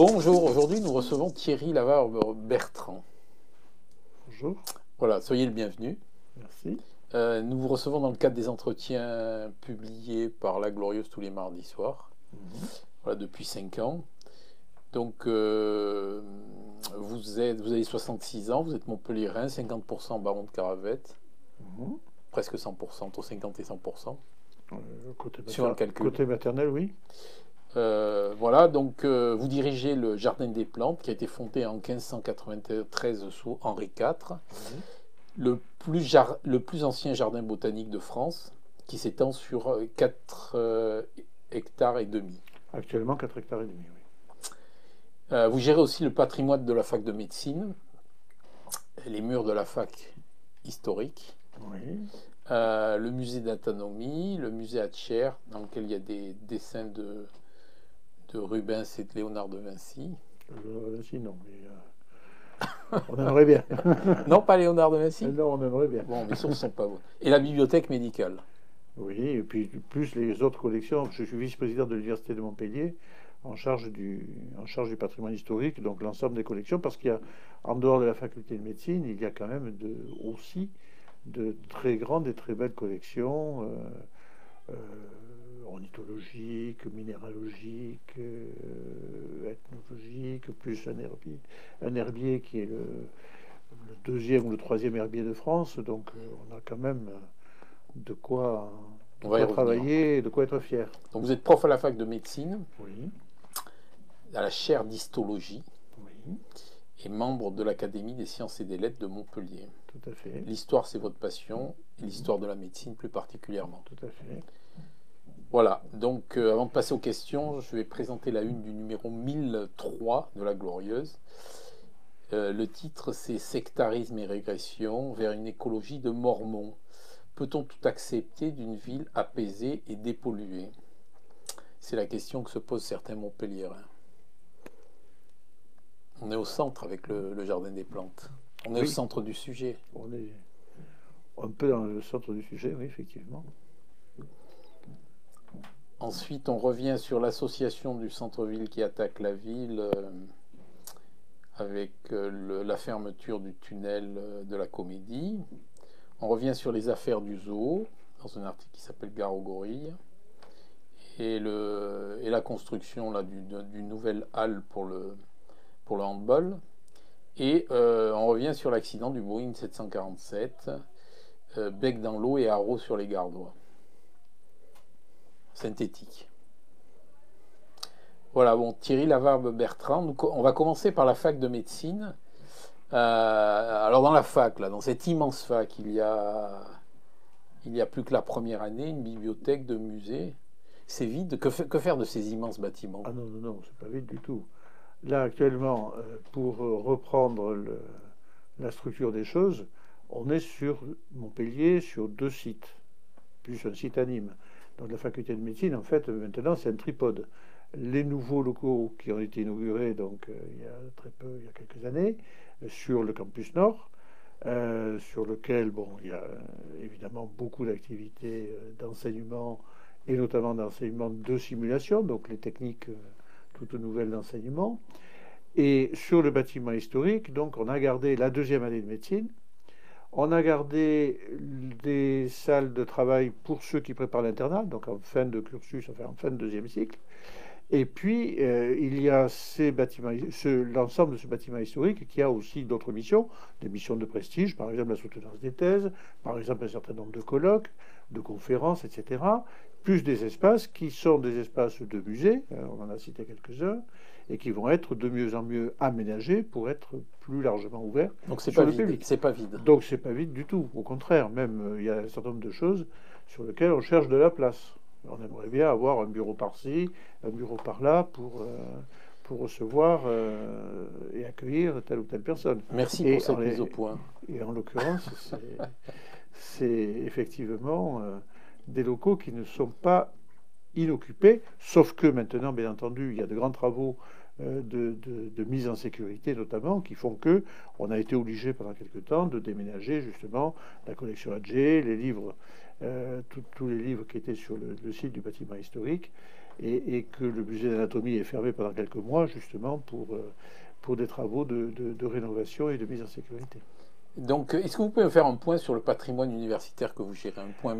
Bonjour, aujourd'hui nous recevons Thierry Lavarbe-Bertrand. Bonjour, Voilà, soyez le bienvenu. merci. Nous vous recevons dans le cadre des entretiens publiés par La Glorieuse tous les mardis soirs, Mhm, voilà, depuis 5 ans. Donc vous avez 66 ans, vous êtes Montpellierin, 50% baron de Caravette, mhm. presque 100%, entre 50 et 100%, Côté, suivant le calcul. côté maternel, oui. Voilà, donc vous dirigez le Jardin des Plantes qui a été fondé en 1593 sous Henri IV. Oui. Le plus ancien jardin botanique de France, qui s'étend sur 4 hectares et demi. Actuellement, 4 hectares et demi, oui. Vous gérez aussi le patrimoine de la fac de médecine, les murs de la fac historique, Oui. le musée d'anatomie, le musée Hatcher, dans lequel il y a des dessins de Rubens et de Léonard de Vinci. Si, non, mais on aimerait bien. Non, pas Léonard de Vinci. Non, on aimerait bien. Bon, mes sources sont pas bonnes. Et la bibliothèque médicale. Oui, et puis plus les autres collections. Je suis vice-président de l'Université de Montpellier, en charge du patrimoine historique, donc l'ensemble des collections, parce qu'il y a, en dehors de la faculté de médecine, il y a quand même aussi de très grandes et très belles collections. Ornithologique, minéralogique, ethnologique, plus un herbier qui est le deuxième ou le troisième herbier de France. Donc on a quand même On de va y quoi revenir. travailler et de quoi être fier. Donc vous êtes prof à la fac de médecine, Oui, à la chaire d'histologie, oui, et membre de l'Académie des sciences et des lettres de Montpellier. tout à fait. L'histoire, c'est votre passion, et Mhm, l'histoire de la médecine plus particulièrement. tout à fait. Voilà, donc avant de passer aux questions, je vais présenter la une du numéro 1003 de La Glorieuse. Le titre, c'est Sectarisme et régression vers une écologie de Mormons. Peut-on tout accepter d'une ville apaisée et dépolluée? C'est la question que se posent certains Montpelliérains. On est au centre avec le Jardin des Plantes. On est au Oui, centre du sujet. on est un peu dans le centre du sujet, oui, effectivement. Ensuite, on revient sur l'association du centre-ville qui attaque la ville avec la fermeture du tunnel de la Comédie. On revient sur les affaires du zoo dans un article qui s'appelle Gare aux gorilles et la construction là, d'une nouvelle halle pour le handball. Et on revient sur l'accident du Boeing 747, bec dans l'eau et haro sur les gardois. Synthétique. Voilà, bon, Thierry Lavarbe-Bertrand, on va commencer par la fac de médecine. Alors dans la fac, là, dans cette immense fac, il y a plus que la première année, une bibliothèque de musée. C'est vide. Que faire de ces immenses bâtiments? Ah non, non, non, c'est pas vite du tout. Là, actuellement, pour reprendre la structure des choses, on est sur Montpellier, sur deux sites, plus un site à Nîmes. Donc la faculté de médecine, en fait, maintenant, c'est un tripode. Les nouveaux locaux qui ont été inaugurés donc, il y a très peu, il y a quelques années, sur le campus nord, sur lequel bon, il y a évidemment beaucoup d'activités d'enseignement et notamment d'enseignement de simulation, donc les techniques toutes nouvelles d'enseignement. Et sur le bâtiment historique, donc on a gardé la deuxième année de médecine, on a gardé des salles de travail pour ceux qui préparent l'internat, donc en fin de cursus, enfin en fin de deuxième cycle. Et puis, il y a l'ensemble de ce bâtiment historique qui a aussi d'autres missions, des missions de prestige, par exemple la soutenance des thèses, par exemple un certain nombre de colloques, de conférences, etc., plus des espaces qui sont des espaces de musée, on en a cité quelques-uns, et qui vont être de mieux en mieux aménagés pour être plus largement ouverts Donc c'est sur pas le vide, public. c'est pas vide. Donc c'est pas vide du tout, au contraire, même il y a un certain nombre de choses sur lesquelles on cherche de la place. On aimerait bien avoir un bureau par-ci, un bureau par-là pour recevoir et accueillir telle ou telle personne. Merci pour Et en, cette mise au point. et en l'occurrence, c'est effectivement des locaux qui ne sont pas inoccupés, sauf que maintenant, bien entendu, il y a de grands travaux de mise en sécurité notamment, qui font que on a été obligé pendant quelque temps de déménager justement la collection AG, les livres tous les livres qui étaient sur le site du bâtiment historique, et que le musée d'anatomie est fermé pendant quelques mois, justement, pour des travaux de rénovation et de mise en sécurité. Donc, est-ce que vous pouvez me faire un point sur le patrimoine universitaire que vous gérez, un point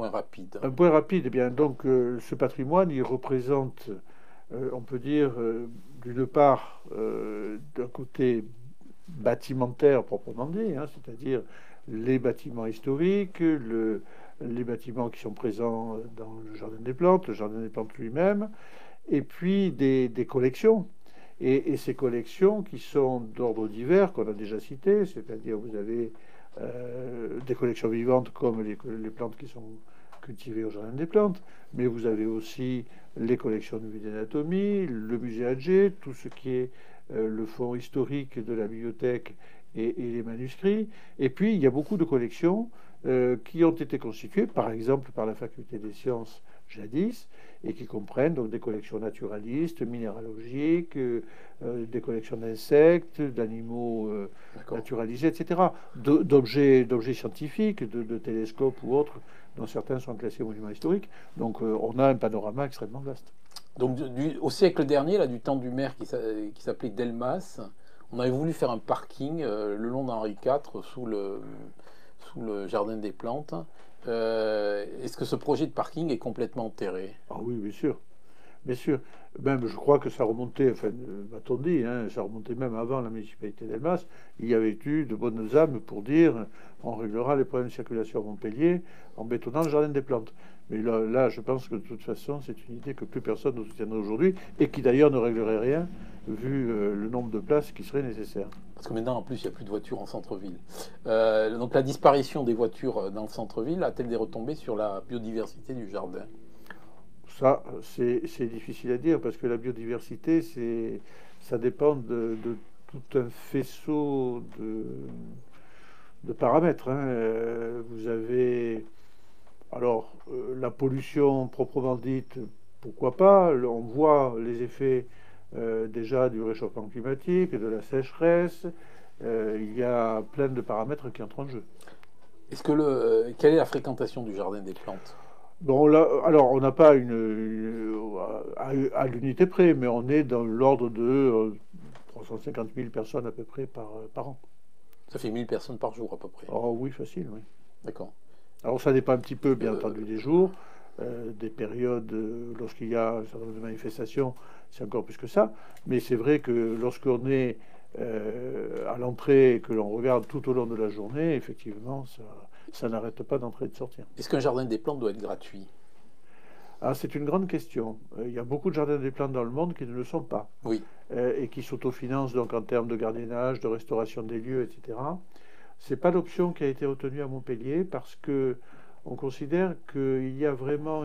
rapide? Un point rapide, eh bien, donc, ce patrimoine, il représente, on peut dire, d'une part, d'un côté bâtimentaire proprement dit, hein, c'est-à-dire les bâtiments historiques, les bâtiments qui sont présents dans le le jardin des plantes lui-même, et puis des collections. Et ces collections qui sont d'ordre divers, qu'on a déjà cité, c'est-à-dire vous avez des collections vivantes comme les plantes qui sont cultivées au jardin des plantes, mais vous avez aussi les collections du musée d'anatomie, le musée Adger, tout ce qui est le fonds historique de la bibliothèque et les manuscrits. Et puis il y a beaucoup de collections qui ont été constituées, par exemple par la faculté des sciences jadis, et qui comprennent donc des collections naturalistes, minéralogiques, des collections d'insectes, d'animaux naturalisés, etc., d'objets scientifiques, de télescopes ou autres, dont certains sont classés monuments historiques. Donc on a un panorama extrêmement vaste. Donc, au siècle dernier, là, du temps du maire qui s'appelait Delmas, on avait voulu faire un parking le long d'Henri IV sous le jardin des plantes. Est-ce que ce projet de parking est complètement enterré? Ah oui, bien sûr. Bien sûr. Même, je crois que ça remontait, enfin, m'a-t-on dit, hein, ça remontait même avant la municipalité d'Elmas. Il y avait eu de bonnes âmes pour dire on réglera les problèmes de circulation à Montpellier en bétonnant le jardin des plantes. Mais là, je pense que de toute façon, c'est une idée que plus personne ne soutiendrait aujourd'hui et qui d'ailleurs ne réglerait rien vu le nombre de places qui seraient nécessaires. Parce que maintenant, en plus, il n'y a plus de voitures en centre-ville. Donc la disparition des voitures dans le centre-ville a-t-elle des retombées sur la biodiversité du jardin? Ça, c'est difficile à dire parce que la biodiversité, ça dépend de tout un faisceau de paramètres, hein. Vous avez alors la pollution proprement dite, pourquoi pas? On voit les effets déjà du réchauffement climatique, de la sécheresse. Il y a plein de paramètres qui entrent en jeu. Quelle est la fréquentation du jardin des plantes? Bon, là, alors, on n'a pas à l'unité près, mais on est dans l'ordre de 350 000 personnes à peu près par an. Ça fait 1000 personnes par jour à peu près. Oh oui, facile, oui. D'accord. Alors ça dépend un petit peu, bien entendu, des jours, des périodes, lorsqu'il y a un certain nombre de manifestations, c'est encore plus que ça. Mais c'est vrai que lorsqu'on est à l'entrée et que l'on regarde tout au long de la journée, effectivement, ça n'arrête pas d'entrer et de sortir. Est-ce qu'un jardin des plantes doit être gratuit? Ah, c'est une grande question. Il y a beaucoup de jardins des plantes dans le monde qui ne le sont pas. Oui. Et qui s'autofinancent donc en termes de gardiennage, de restauration des lieux, etc. C'est pas l'option qui a été retenue à Montpellier parce que on considère qu'il y a vraiment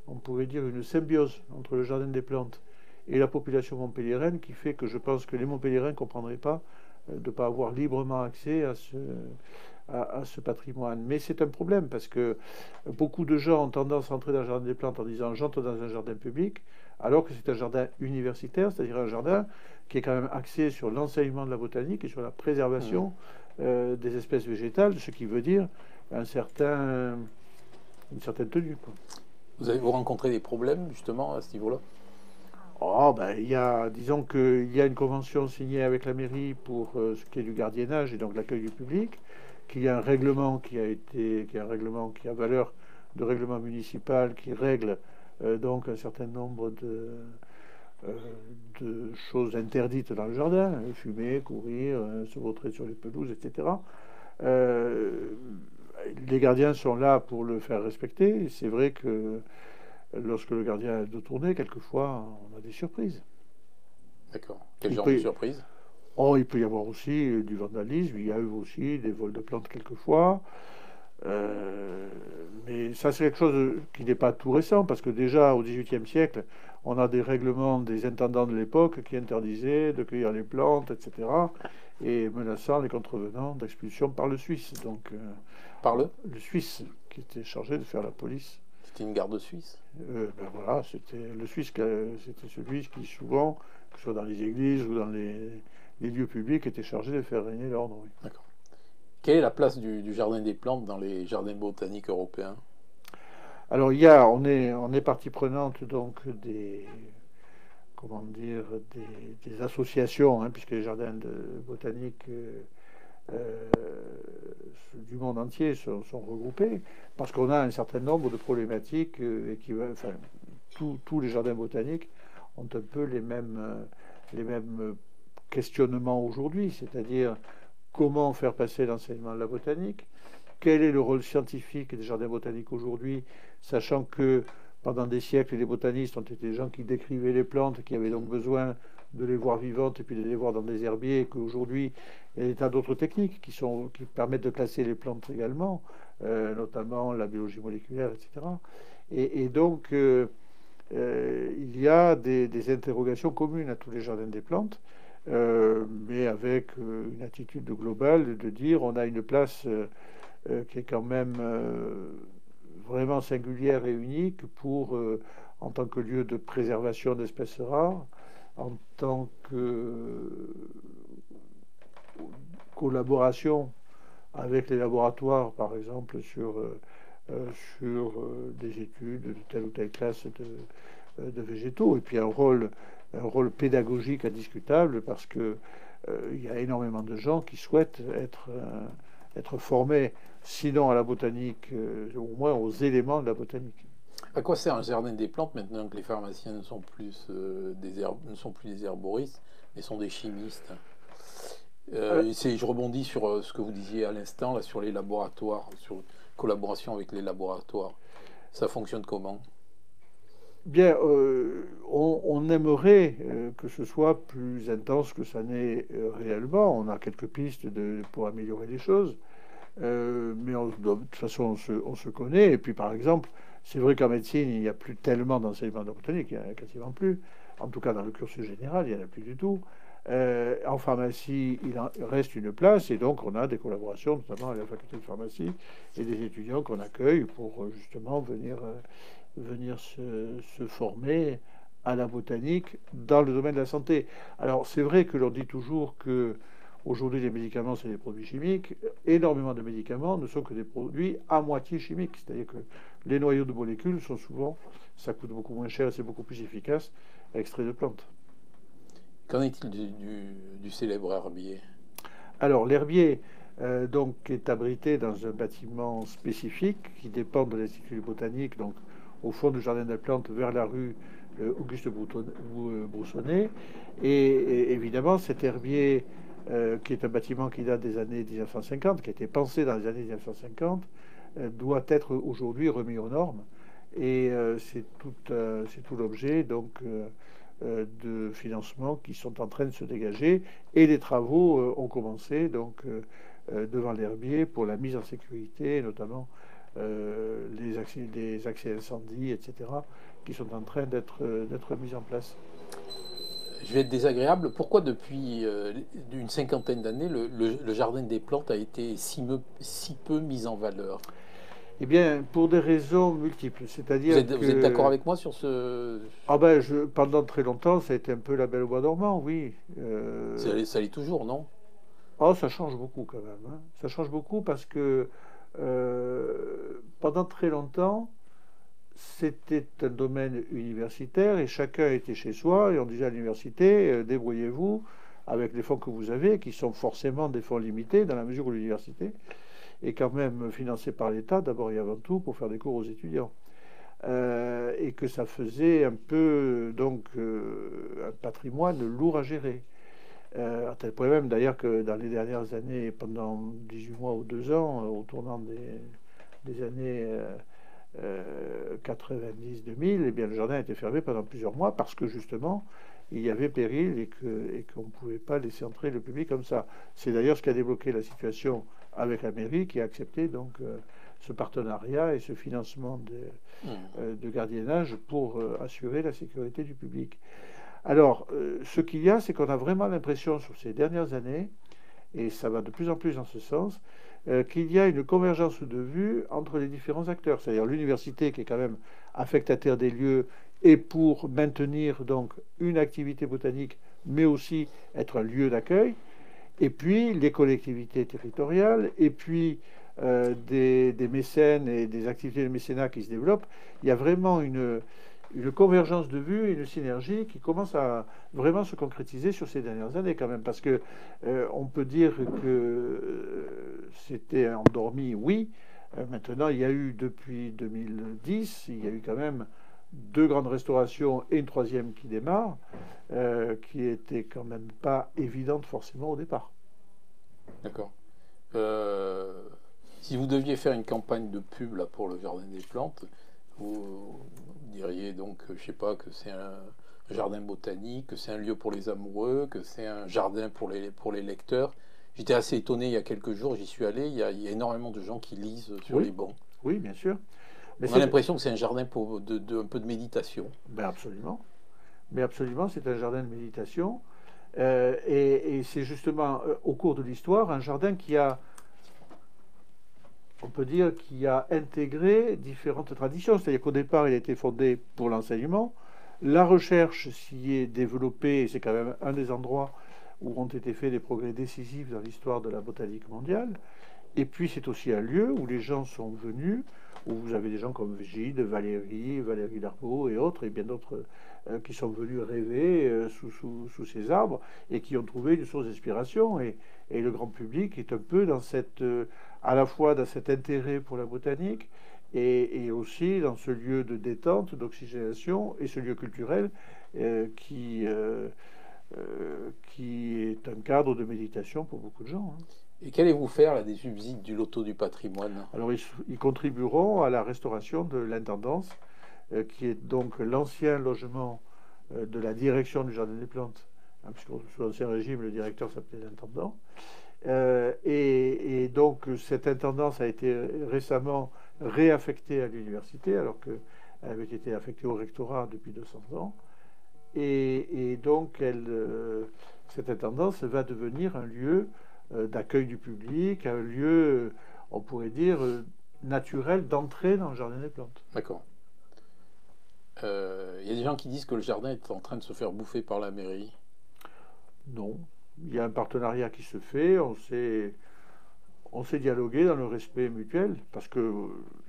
on pourrait dire une symbiose entre le jardin des plantes et la population montpelliéraine qui fait que je pense que les Montpelliérains ne comprendraient pas de ne pas avoir librement accès à ce patrimoine. Mais c'est un problème parce que beaucoup de gens ont tendance à entrer dans le jardin des plantes en disant j'entre dans un jardin public, alors que c'est un jardin universitaire, c'est-à-dire un jardin qui est quand même axé sur l'enseignement de la botanique et sur la préservation des espèces végétales, ce qui veut dire une certaine tenue, quoi. Vous avez-vous rencontré des problèmes justement à ce niveau-là? Oh, ben, disons qu'il y a une convention signée avec la mairie pour ce qui est du gardiennage et donc l'accueil du public, qu'il y a un règlement qui a valeur de règlement municipal qui règle donc un certain nombre de choses interdites dans le jardin, fumer, courir, se vautrer sur les pelouses, etc. Les gardiens sont là pour le faire respecter. C'est vrai que lorsque le gardien est de tournée, quelquefois, on a des surprises. D'accord. Quel genre de surprise? Oh, il peut y avoir aussi du vandalisme. Il y a eu aussi des vols de plantes quelquefois. Mais ça, c'est quelque chose qui n'est pas tout récent, parce que déjà au XVIIIe siècle, on a des règlements des intendants de l'époque qui interdisaient de cueillir les plantes, etc., et menaçant les contrevenants d'expulsion par le Suisse. Donc, par le Suisse, qui était chargé de faire la police. C'était une garde suisse? Ben voilà, c'était le Suisse, c'était celui qui souvent, que ce soit dans les églises ou dans les lieux publics, était chargé de faire régner l'ordre. Oui. D'accord. Quelle est la place du jardin des plantes dans les jardins botaniques européens? Alors, on est partie prenante donc des, comment dire, des associations, hein, puisque les jardins botaniques euh, du monde entier sont regroupés, parce qu'on a un certain nombre de problématiques enfin, tous les jardins botaniques ont un peu les mêmes questionnements aujourd'hui, c'est-à-dire comment faire passer l'enseignement de la botanique, quel est le rôle scientifique des jardins botaniques aujourd'hui, sachant que pendant des siècles, les botanistes ont été des gens qui décrivaient les plantes, qui avaient donc besoin de les voir vivantes et puis de les voir dans des herbiers, et qu'aujourd'hui, il y a des tas d'autres techniques qui permettent de classer les plantes également, notamment la biologie moléculaire, etc. Et donc, il y a des interrogations communes à tous les jardins des plantes, mais avec une attitude globale de dire on a une place qui est quand même vraiment singulière et unique en tant que lieu de préservation d'espèces rares, en tant que collaboration avec les laboratoires, par exemple, sur des études de telle ou telle classe de végétaux, et puis un rôle pédagogique indiscutable, parce que il y a énormément de gens qui souhaitent être formés, sinon à la botanique, au moins aux éléments de la botanique. À quoi sert un jardin des plantes maintenant que les pharmaciens ne sont plus des herboristes, mais sont des chimistes? Je rebondis sur ce que vous disiez à l'instant, là, sur les laboratoires, sur collaboration avec les laboratoires. Ça fonctionne comment? Bien, on aimerait que ce soit plus intense que ça n'est réellement. On a quelques pistes pour améliorer les choses. Mais de toute façon, on se connaît. Et puis, par exemple, c'est vrai qu'en médecine, il n'y a plus tellement d'enseignement de botanique, il n'y en a quasiment plus. En tout cas, dans le cursus général, il n'y en a plus du tout. En pharmacie, il en reste une place, et donc on a des collaborations, notamment à la faculté de pharmacie, et des étudiants qu'on accueille pour justement venir se former à la botanique dans le domaine de la santé. Alors, c'est vrai que l'on dit toujours que aujourd'hui, les médicaments, c'est des produits chimiques. Énormément de médicaments ne sont que des produits à moitié chimiques. C'est-à-dire que les noyaux de molécules sont souvent, ça coûte beaucoup moins cher et c'est beaucoup plus efficace, extraits de plantes. Qu'en est-il du célèbre herbier? Alors, l'herbier donc, est abrité dans un bâtiment spécifique qui dépend de l'Institut botanique, donc au fond du jardin des plantes, vers la rue Auguste Broussonnet. Et évidemment, cet herbier qui est un bâtiment qui date des années 1950, qui a été pensé dans les années 1950, doit être aujourd'hui remis aux normes. Et c'est tout l'objet donc de financements qui sont en train de se dégager. Et les travaux ont commencé donc devant l'herbier pour la mise en sécurité, notamment les accès incendie, etc., qui sont en train d'être mis en place. Je vais être désagréable. Pourquoi depuis une cinquantaine d'années, le jardin des plantes a été si peu mis en valeur? Eh bien, pour des raisons multiples. C'est-à-dire Vous êtes d'accord que avec moi sur ce... ah ben, pendant très longtemps, ça a été un peu la Belle au bois dormant, oui. Ça l'est toujours, non? Oh, ça change beaucoup quand même, hein. Ça change beaucoup parce que pendant très longtemps, c'était un domaine universitaire et chacun était chez soi et on disait à l'université, débrouillez-vous avec les fonds que vous avez, qui sont forcément des fonds limités dans la mesure où l'université est quand même financée par l'État, d'abord et avant tout, pour faire des cours aux étudiants. Et que ça faisait un peu donc un patrimoine lourd à gérer. À tel point même d'ailleurs que dans les dernières années, pendant 18 mois ou 2 ans, au tournant des années 90-2000, eh bien, le jardin a été fermé pendant plusieurs mois parce que justement il y avait péril et qu'on ne pouvait pas laisser entrer le public comme ça. C'est d'ailleurs ce qui a débloqué la situation avec la mairie qui a accepté donc ce partenariat et ce financement de gardiennage pour assurer la sécurité du public. Alors, ce qu'il y a, c'est qu'on a vraiment l'impression sur ces dernières années, et ça va de plus en plus dans ce sens, qu'il y a une convergence de vues entre les différents acteurs. C'est-à-dire l'université qui est quand même affectataire des lieux et pour maintenir donc une activité botanique, mais aussi être un lieu d'accueil. et puis les collectivités territoriales, et puis des mécènes et des activités de mécénat qui se développent. Il y a vraiment une convergence de vues et une synergie qui commence à vraiment se concrétiser sur ces dernières années quand même, parce que on peut dire que c'était endormi, oui. Maintenant, il y a eu depuis 2010, il y a eu quand même deux grandes restaurations et une troisième qui démarre, qui était quand même pas évidente forcément au départ. D'accord. Euh, Si vous deviez faire une campagne de pub là, pour le Jardin des Plantes, vous diriez donc, je sais pas, que c'est un jardin botanique, que c'est un lieu pour les amoureux, que c'est un jardin pour les lecteurs. J'étais assez étonné il y a quelques jours, j'y suis allé, il y a énormément de gens qui lisent sur les Oui, bancs. oui, bien sûr. Mais On a c'est l'impression que c'est un jardin pour un peu de méditation. ben absolument. Mais absolument, c'est un jardin de méditation. Et c'est justement au cours de l'histoire un jardin qui a, on peut dire, qui a intégré différentes traditions. C'est-à-dire qu'au départ, il a été fondé pour l'enseignement. La recherche s'y est développée, et c'est quand même un des endroits où ont été faits des progrès décisifs dans l'histoire de la botanique mondiale. Et puis c'est aussi un lieu où les gens sont venus, où vous avez des gens comme Gide, Valérie Darbaud et autres, et bien d'autres qui sont venus rêver sous ces arbres et qui ont trouvé une source d'inspiration. Et le grand public est un peu dans cette, à la fois dans cet intérêt pour la botanique et aussi dans ce lieu de détente, d'oxygénation et ce lieu culturel euh, qui, euh, qui est un cadre de méditation pour beaucoup de gens, hein. Et qu'allez-vous faire là, des subsides du loto du patrimoine? Alors, ils contribueront à la restauration de l'intendance, qui est donc l'ancien logement de la direction du Jardin des Plantes, hein, puisque sous l'Ancien Régime, le directeur s'appelait l'intendant. Et donc, cette intendance a été récemment réaffectée à l'université, alors qu'elle avait été affectée au rectorat depuis 200 ans. Et donc, cette intendance va devenir un lieu d'accueil du public, un lieu, on pourrait dire, naturel d'entrée dans le Jardin des Plantes. D'accord. Il y a des gens qui disent que le jardin est en train de se faire bouffer par la mairie. Non. Il y a un partenariat qui se fait, on s'est dialogué dans le respect mutuel, parce que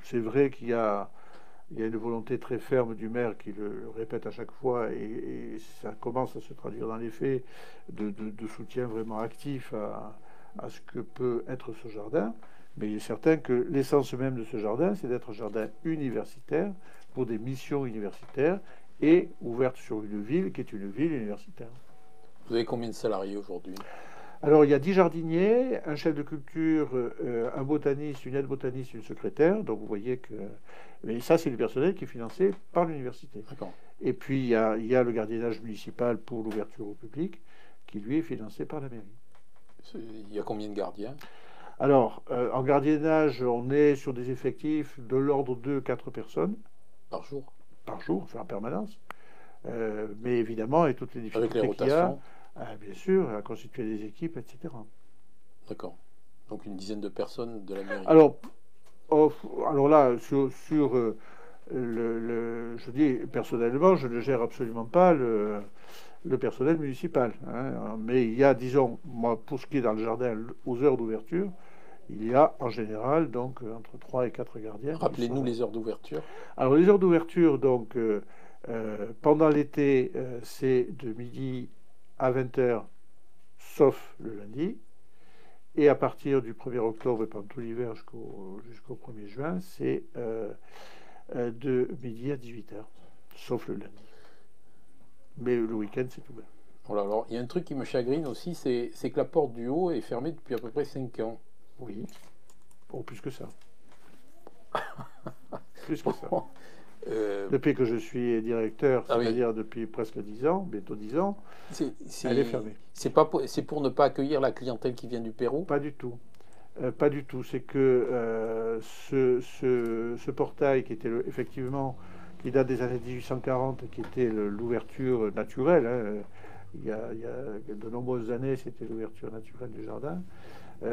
c'est vrai il y a une volonté très ferme du maire qui le répète à chaque fois, et ça commence à se traduire dans les faits de soutien vraiment actif à ce que peut être ce jardin. Mais il est certain que l'essence même de ce jardin, c'est d'être un jardin universitaire pour des missions universitaires et ouverte sur une ville qui est une ville universitaire. Vous avez combien de salariés aujourd'hui? Alors, il y a 10 jardiniers, un chef de culture, un botaniste, une aide-botaniste, une secrétaire. Donc, vous voyez que... Mais ça, c'est le personnel qui est financé par l'université. D'accord. Et puis, il y a le gardiennage municipal pour l'ouverture au public, qui, lui, est financé par la mairie. Il y a combien de gardiens? Alors, en gardiennage, on est sur des effectifs de l'ordre de 4 personnes Par jour? par jour, enfin en permanence. Mais évidemment, et toutes les Avec les difficultés qu'il y a, rotations? bien sûr, à constituer des équipes, etc. D'accord. Donc une dizaine de personnes de la mairie. Alors, alors là, je dis personnellement, je ne gère absolument pas le personnel municipal, hein. Mais il y a, disons, moi, pour ce qui est dans le jardin, aux heures d'ouverture, il y a en général donc entre 3 et 4 gardiens. Rappelez-nous les heures d'ouverture. Alors les heures d'ouverture, donc pendant l'été, c'est de midi à 20 h, sauf le lundi. Et à partir du 1er octobre et pendant tout l'hiver jusqu'au 1er juin, c'est de midi à 18 h, sauf le lundi. Mais le week-end, c'est ouvert. Voilà, alors il y a un truc qui me chagrine aussi, c'est que la porte du haut est fermée depuis à peu près 5 ans. Oui. Oh, plus que ça. Plus que ça. Depuis que je suis directeur, Ah oui. c'est-à-dire depuis presque 10 ans, bientôt 10 ans, elle est fermée. C'est pour ne pas accueillir la clientèle qui vient du Pérou? Pas du tout. Pas du tout. C'est que ce portail qui était effectivement, qui date des années 1840, qui était l'ouverture naturelle, hein, il y a de nombreuses années, c'était l'ouverture naturelle du jardin.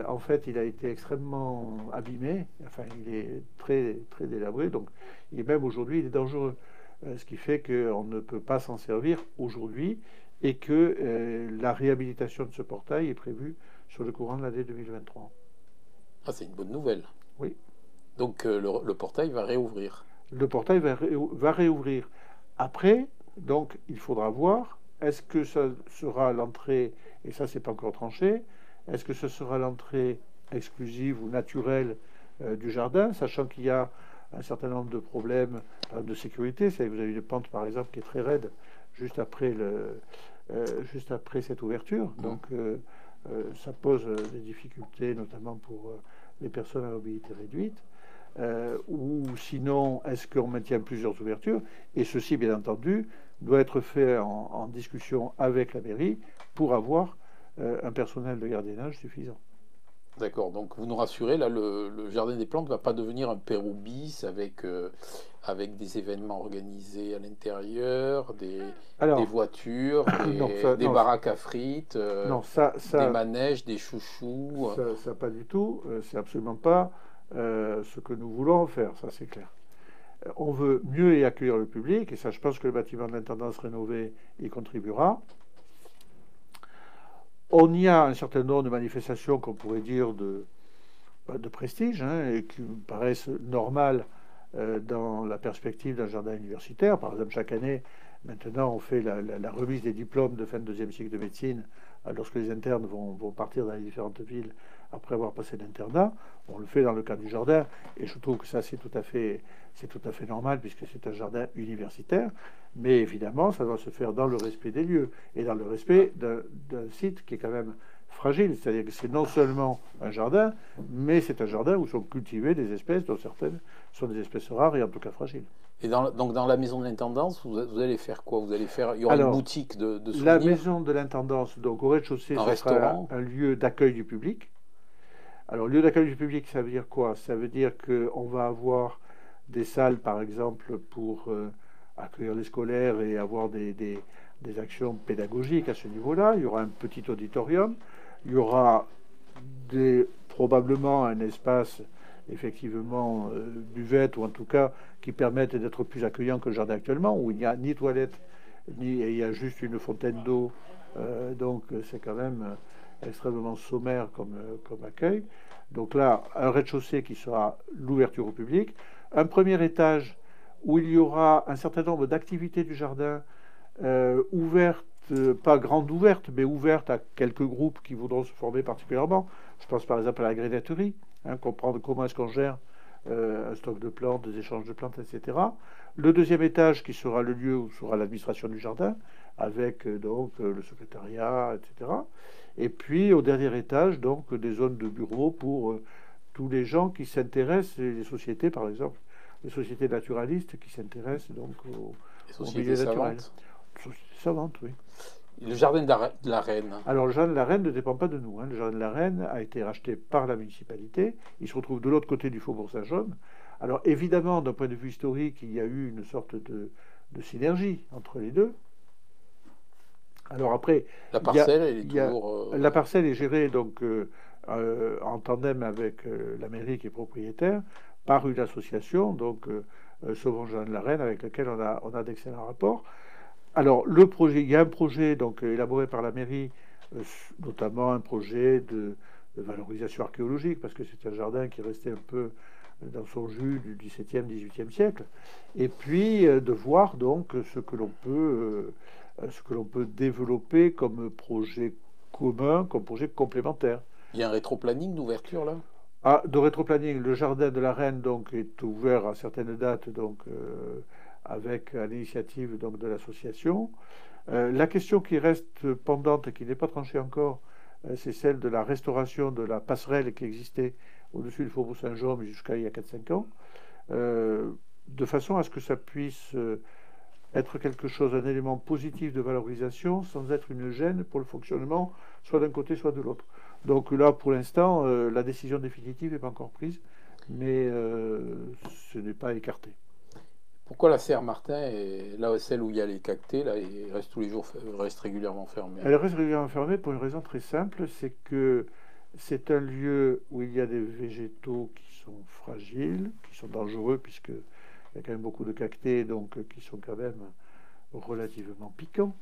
En fait, il a été extrêmement abîmé. Enfin, il est très, très délabré. Donc, même aujourd'hui, il est dangereux. Ce qui fait qu'on ne peut pas s'en servir aujourd'hui et que la réhabilitation de ce portail est prévue sur le courant de l'année 2023. Ah, c'est une bonne nouvelle. Oui. Donc le portail va réouvrir. Le portail va réouvrir. Après, donc, il faudra voir, est-ce que ça sera l'entrée, et ça, c'est pas encore tranché, est-ce que ce sera l'entrée exclusive ou naturelle du jardin, sachant qu'il y a un certain nombre de problèmes de sécurité. C'est, vous avez une pente, par exemple, qui est très raide juste après, juste après cette ouverture. Donc, ça pose des difficultés, notamment pour les personnes à mobilité réduite. Ou sinon, est-ce qu'on maintient plusieurs ouvertures? Et ceci, bien entendu, doit être fait en discussion avec la mairie pour avoir un personnel de gardiennage suffisant. D'accord, donc vous nous rassurez, là, le jardin des plantes ne va pas devenir un Pérou bis avec des événements organisés à l'intérieur, des Alors, voitures, non, des baraques à frites, non, des manèges, des chouchous. ça pas du tout. C'est absolument pas ce que nous voulons faire, ça c'est clair. On veut mieux y accueillir le public, et ça, je pense que le bâtiment de l'intendance rénové y contribuera. On y a un certain nombre de manifestations qu'on pourrait dire de prestige, hein, et qui me paraissent normales dans la perspective d'un jardin universitaire. Par exemple, chaque année, maintenant, on fait la remise des diplômes de fin de deuxième cycle de médecine lorsque les internes vont partir dans les différentes villes après avoir passé l'internat. On le fait dans le cadre du jardin, et je trouve que ça, c'est tout à fait normal, puisque c'est un jardin universitaire. Mais évidemment, ça doit se faire dans le respect des lieux et dans le respect d'un site qui est quand même fragile. C'est-à-dire que c'est non seulement un jardin, mais c'est un jardin où sont cultivées des espèces dont certaines sont des espèces rares et en tout cas fragiles. Et donc dans la maison de l'intendance, vous allez faire quoi? Il y aura une Alors, boutique de la souvenirs, maison de l'intendance, donc au rez-de-chaussée, un ce sera restaurant. un lieu d'accueil du public. Alors, lieu d'accueil du public, ça veut dire quoi? Ça veut dire qu'on va avoir des salles, par exemple, pour accueillir les scolaires et avoir des actions pédagogiques à ce niveau-là. Il y aura un petit auditorium. Il y aura probablement un espace, effectivement, buvette, ou en tout cas qui permette d'être plus accueillant que le jardin actuellement, où il n'y a ni toilette, ni il y a juste une fontaine d'eau. Donc, c'est quand même extrêmement sommaire comme accueil. Donc là, un rez-de-chaussée qui sera l'ouverture au public, un premier étage où il y aura un certain nombre d'activités du jardin ouvertes, pas grandes ouvertes, mais ouvertes à quelques groupes qui voudront se former particulièrement. Je pense par exemple à la grénaterie, hein, comprendre comment est-ce qu'on gère un stock de plantes, des échanges de plantes, etc. Le deuxième étage qui sera le lieu où sera l'administration du jardin, avec donc le secrétariat, etc. Et puis au dernier étage, donc des zones de bureaux pour tous les gens qui s'intéressent, les sociétés par exemple, les sociétés naturalistes qui s'intéressent donc Les au sociétés milieu naturel. savantes. Sociétés savantes, oui. Le jardin de la Reine. Alors le jardin de la Reine ne dépend pas de nous, hein. Le jardin de la Reine a été racheté par la municipalité. Il se retrouve de l'autre côté du faubourg Saint-Jaune. Alors évidemment, d'un point de vue historique, il y a eu une sorte de synergie entre les deux. Alors après, La parcelle, elle est il y a- toujours. la parcelle est gérée donc en tandem avec la mairie qui est propriétaire par une association, donc Sauvons Jean de la Reine, avec laquelle on a d'excellents rapports. Alors le projet, il y a un projet donc élaboré par la mairie, notamment un projet de valorisation archéologique, parce que c'est un jardin qui restait un peu dans son jus du XVIIe, XVIIIe siècle, et puis de voir donc ce que l'on peut développer comme projet commun, comme projet complémentaire. Il y a un rétro-planning d'ouverture là? Ah, de rétroplanning, le jardin de la Reine donc est ouvert à certaines dates donc avec à l'initiative donc de l'association. La question qui reste pendante et qui n'est pas tranchée encore, c'est celle de la restauration de la passerelle qui existait au-dessus du faubourg Saint-Jean jusqu'à il y a 4-5 ans, de façon à ce que ça puisse être quelque chose, un élément positif de valorisation, sans être une gêne pour le fonctionnement, soit d'un côté, soit de l'autre. Donc là, pour l'instant, la décision définitive n'est pas encore prise, mais ce n'est pas écarté. Pourquoi la serre Martin est là, celle où il y a les cactés, là, et reste tous les jours, reste régulièrement fermée? Elle reste régulièrement fermée pour une raison très simple, c'est que c'est un lieu où il y a des végétaux qui sont fragiles, qui sont dangereux, puisqu'il y a quand même beaucoup de cactés, donc qui sont quand même relativement piquant,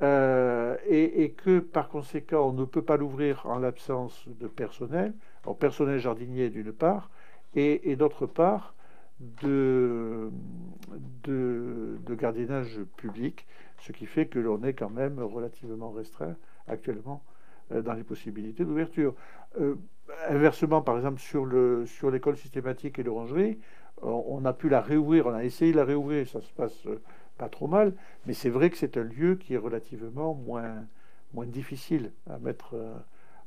et que par conséquent on ne peut pas l'ouvrir en l'absence de personnel, en personnel jardinier d'une part, et d'autre part de gardiennage public, ce qui fait que l'on est quand même relativement restreint actuellement dans les possibilités d'ouverture. Euh, Inversement, par exemple, sur l'école systématique et l'orangerie, on a pu la réouvrir, on a essayé de la réouvrir, ça se passe pas trop mal, mais c'est vrai que c'est un lieu qui est relativement moins difficile à mettre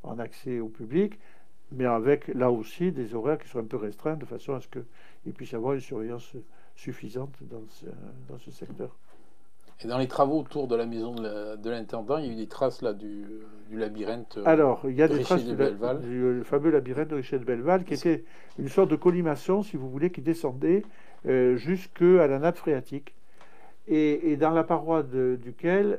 en accès au public, mais avec là aussi des horaires qui sont un peu restreints de façon à ce qu'il puisse y avoir une surveillance suffisante dans ce secteur. Et dans les travaux autour de la maison de l'intendant, il y a eu des traces là du labyrinthe Alors, il y a de des Richer traces de Belleval. du fameux labyrinthe de Richer de Belleval, qui était une sorte de colimaçon, si vous voulez, qui descendait jusqu'à la nappe phréatique, et dans la paroi duquel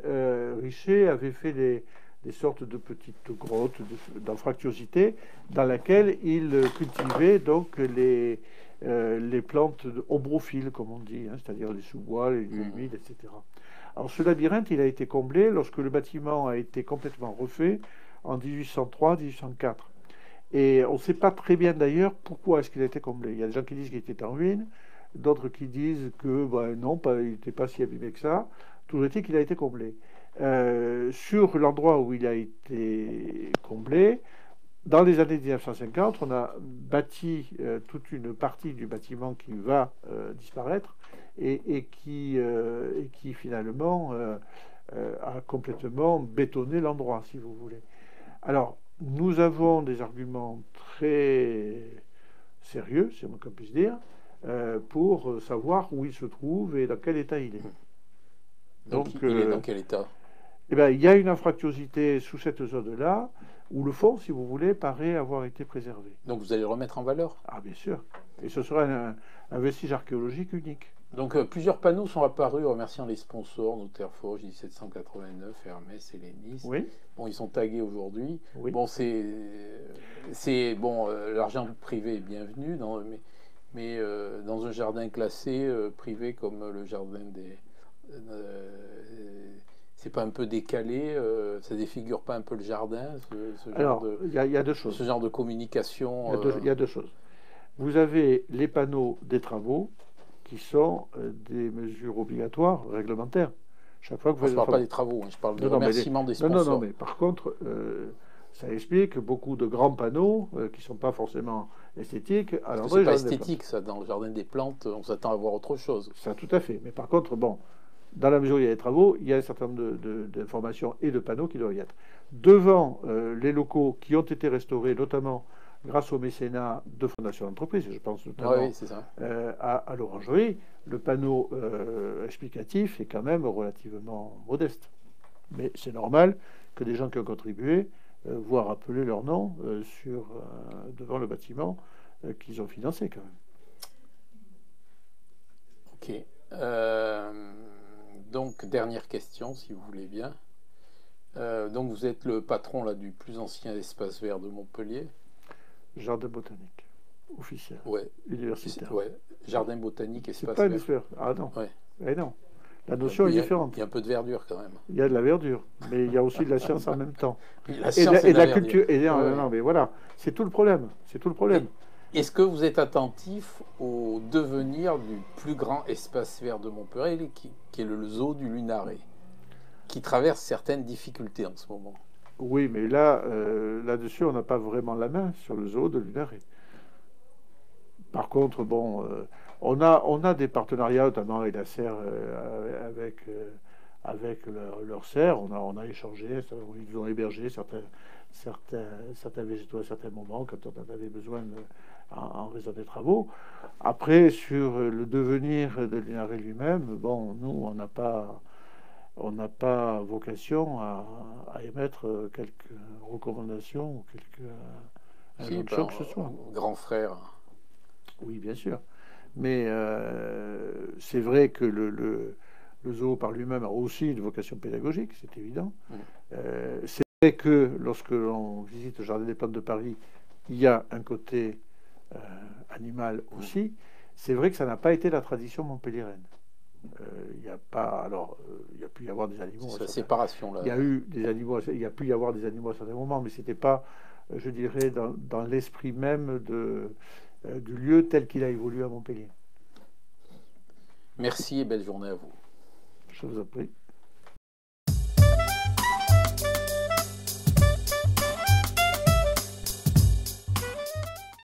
Richer avait fait des sortes de petites grottes d'anfractuosité, dans laquelle il cultivait donc les plantes ombrophiles, comme on dit, hein, c'est-à-dire les sous-bois, les lieux humides, etc. Alors ce labyrinthe, il a été comblé lorsque le bâtiment a été complètement refait en 1803-1804. Et on ne sait pas très bien d'ailleurs pourquoi est-ce qu'il a été comblé. Il y a des gens qui disent qu'il était en ruine, d'autres qui disent que ben, non, il n'était pas si abîmé que ça. Toujours est-il qu'il a été comblé. Sur l'endroit où il a été comblé, dans les années 1950, on a bâti toute une partie du bâtiment qui va disparaître et qui finalement a complètement bétonné l'endroit, si vous voulez. Alors, nous avons des arguments très sérieux, c'est le moins qu'on puisse dire, pour savoir où il se trouve et dans quel état il est. Donc il est dans quel état? Eh ben, il y a une anfractuosité sous cette zone-là, où le fond, si vous voulez, paraît avoir été préservé. Donc vous allez le remettre en valeur? Ah, bien sûr. Et ce sera un vestige archéologique unique. Donc plusieurs panneaux sont apparus remerciant les sponsors, Noterforge 1789, Hermès, Hellénis. Oui. Bon, ils sont tagués aujourd'hui. Oui. Bon, bon, l'argent privé est bienvenu, mais dans un jardin classé privé comme le jardin des, c'est pas un peu décalé, ça défigure pas un peu le jardin, Alors, il y a deux choses. Ce genre de communication. Il y a deux choses. Vous avez les panneaux des travaux qui sont des mesures obligatoires, réglementaires. Chaque fois que vous je ne parle pas des travaux, je parle du remerciement des sponsors. Non, mais par contre, ça explique beaucoup de grands panneaux qui ne sont pas forcément esthétiques. C'est pas esthétique, ça, dans le jardin des plantes, on s'attend à voir autre chose. Ça, tout à fait. Mais par contre, bon, dans la mesure où il y a des travaux, il y a un certain nombre d'informations et de panneaux qui doivent y être. Devant les locaux qui ont été restaurés, notamment grâce au mécénat de fondations d'entreprise, je pense notamment à l'orangerie, le panneau explicatif est quand même relativement modeste. Mais c'est normal que des gens qui ont contribué voient rappeler leur nom devant le bâtiment qu'ils ont financé quand même. Ok. Donc, dernière question, si vous voulez bien. Donc, vous êtes le patron là, du plus ancien espace vert de Montpellier. Jardin botanique, officiel. Ouais. Universitaire. Ouais. Jardin botanique, espace vert. C'est pas une sphère. Ah non. Ouais. Eh non. La notion est différente. Il y a un peu de verdure quand même. Il y a de la verdure, mais il y a aussi de la science en même temps. La science et de la culture. Non, mais voilà, c'est tout le problème. C'est tout le problème. Est-ce que vous êtes attentif au devenir du plus grand espace vert de Montpellier, qui est le zoo du Lunaret, qui traverse certaines difficultés en ce moment? Oui, mais là-dessus, on n'a pas vraiment la main sur le zoo de Lunaret. Par contre, bon, on a des partenariats, notamment avec la serre, avec leur serre. On a échangé, ils nous ont hébergé certains végétaux à certains moments quand on en avait besoin en raison des travaux. Après, sur le devenir de Lunaret lui-même, bon, nous, on n'a pas vocation à émettre quelques recommandations ou quelques injonctions que ce soit. Grand frère. Oui, bien sûr. Mais c'est vrai que le zoo par lui-même a aussi une vocation pédagogique, c'est évident. C'est vrai que lorsque l'on visite le Jardin des Plantes de Paris, il y a un côté animal aussi. C'est vrai que ça n'a pas été la tradition montpelliéraine. Il y a pas. Alors, il y a pu y avoir des animaux. C'est la séparation là. Il y a eu des animaux. Il y a pu y avoir des animaux à certains moments, mais c'était pas, je dirais, dans l'esprit même du lieu tel qu'il a évolué à Montpellier. Merci et belle journée à vous. Je vous en prie.